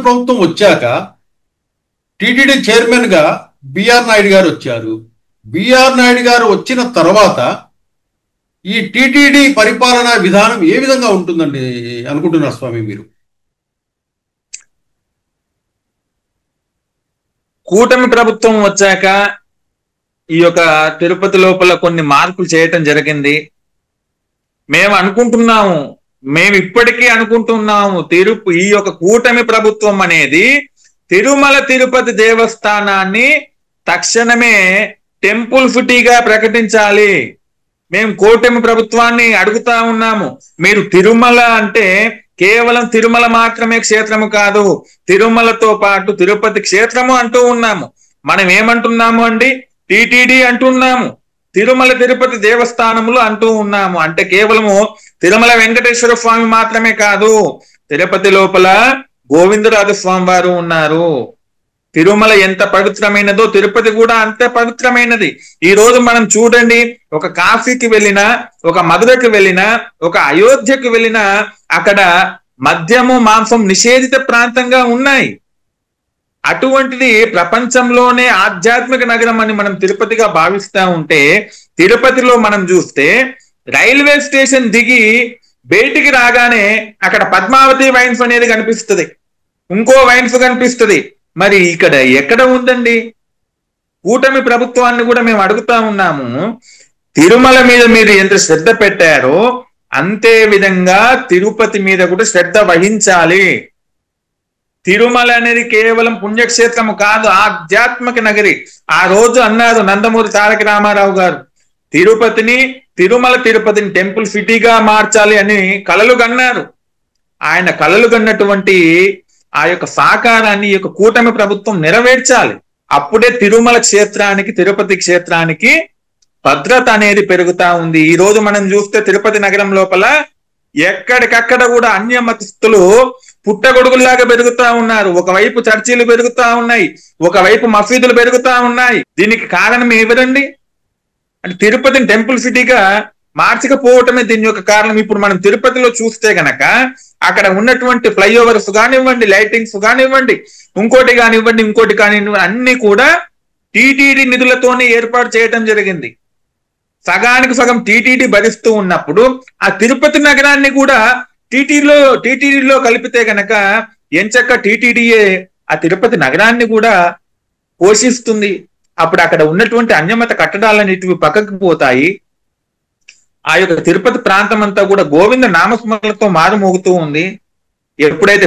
ప్రభుత్వం వచ్చాక TTD chairman గా బిఆర్ నాయుడు గారు వచ్చారు. బిఆర్ నాయుడు గారు వచ్చిన తర్వాత ఈ టీటీడీ పరిపాలనా విధానం ఏ విధంగా ఉంటుందండి అనుకుంటున్నారు స్వామి మీరు? కూటమి ప్రభుత్వం వచ్చాక ఈ యొక్క తిరుపతి లోపల కొన్ని మార్పులు చేయటం జరిగింది. మేము అనుకుంటున్నాము, మేము ఇప్పటికీ అనుకుంటున్నాము, ఈ యొక్క కూటమి ప్రభుత్వం అనేది తిరుమల తిరుపతి దేవస్థానాన్ని తక్షణమే టెంపుల్ సిటీగా ప్రకటించాలి. మేము కూటమి ప్రభుత్వాన్ని అడుగుతా ఉన్నాము. మీరు తిరుమల అంటే కేవలం తిరుమల మాత్రమే క్షేత్రము కాదు, తిరుమలతో పాటు తిరుపతి క్షేత్రము అంటూ ఉన్నాము. మనం ఏమంటున్నాము అండి? టిటిడి అంటున్నాము, తిరుమల తిరుపతి దేవస్థానములు అంటూ ఉన్నాము. అంటే కేవలము తిరుమల వెంకటేశ్వర స్వామి మాత్రమే కాదు, తిరుపతి లోపల గోవిందరాజ స్వామి వారు ఉన్నారు. తిరుమల ఎంత పవిత్రమైనదో తిరుపతి కూడా అంతే పవిత్రమైనది. ఈ రోజు మనం చూడండి, ఒక కాశీకి వెళ్ళినా, ఒక మధురకు వెళ్ళినా, ఒక అయోధ్యకు వెళ్ళినా అక్కడ మద్యము మాంసం నిషేధిత ప్రాంతంగా ఉన్నాయి. అటువంటిది ప్రపంచంలోనే ఆధ్యాత్మిక నగరం అని మనం తిరుపతిగా భావిస్తా ఉంటే, తిరుపతిలో మనం చూస్తే రైల్వే స్టేషన్ దిగి బయటికి రాగానే అక్కడ పద్మావతి వైన్స్ అనేది కనిపిస్తుంది, ఇంకో వైన్స్ కనిపిస్తుంది. మరి ఇక్కడ ఎక్కడ ఉందండి? కూటమి ప్రభుత్వాన్ని కూడా మేము అడుగుతా ఉన్నాము, తిరుమల మీద మీరు ఎంత శ్రద్ధ పెట్టారో అంతే విధంగా తిరుపతి మీద కూడా శ్రద్ధ వహించాలి. తిరుమల అనేది కేవలం పుణ్యక్షేత్రము కాదు, ఆధ్యాత్మిక నగరి. ఆ రోజు అన్నారు నందమూరి తారక రామారావు గారు, తిరుపతిని టెంపుల్ సిటీగా మార్చాలి అని కలలు కన్నారు. ఆయన కలలు కన్నటువంటి ఆ యొక్క సాకారాన్ని ఈ యొక్క కూటమి ప్రభుత్వం నెరవేర్చాలి. అప్పుడే తిరుమల క్షేత్రానికి, తిరుపతి క్షేత్రానికి భద్రత అనేది పెరుగుతా ఉంది. ఈ రోజు మనం చూస్తే తిరుపతి నగరం లోపల ఎక్కడికక్కడ కూడా అన్య మతస్థులు పుట్టగొడుగుల్లాగా పెరుగుతా ఉన్నారు. ఒకవైపు చర్చీలు పెరుగుతా ఉన్నాయి, ఒకవైపు మసీదులు పెరుగుతా ఉన్నాయి. దీనికి కారణం ఎవరండి? అంటే తిరుపతిని టెంపుల్ సిటీగా మార్చకపోవటమే దీని యొక్క కారణం. ఇప్పుడు మనం తిరుపతిలో చూస్తే గనక అక్కడ ఉన్నటువంటి ఫ్లైఓవర్స్ కానివ్వండి, లైటింగ్స్ కానివ్వండి, ఇంకోటి కానివ్వండి అన్ని కూడా టీటీడీ నిధులతోనే ఏర్పాటు చేయడం జరిగింది. సగానికి సగం టీటీడీ భరిస్తూ ఉన్నప్పుడు ఆ తిరుపతి నగరాన్ని కూడా టీటీడీలో కలిపితే గనక ఎంచక్క టీటీడీయే ఆ తిరుపతి నగరాన్ని కూడా పోషిస్తుంది. అప్పుడు అక్కడ ఉన్నటువంటి అన్యమత కట్టడాలన్నిటివి పక్కకు పోతాయి. ఆ యొక్క తిరుపతి ప్రాంతం అంతా కూడా గోవింద నామస్మరణలతో మారుమోగుతూ ఉంది. ఎప్పుడైతే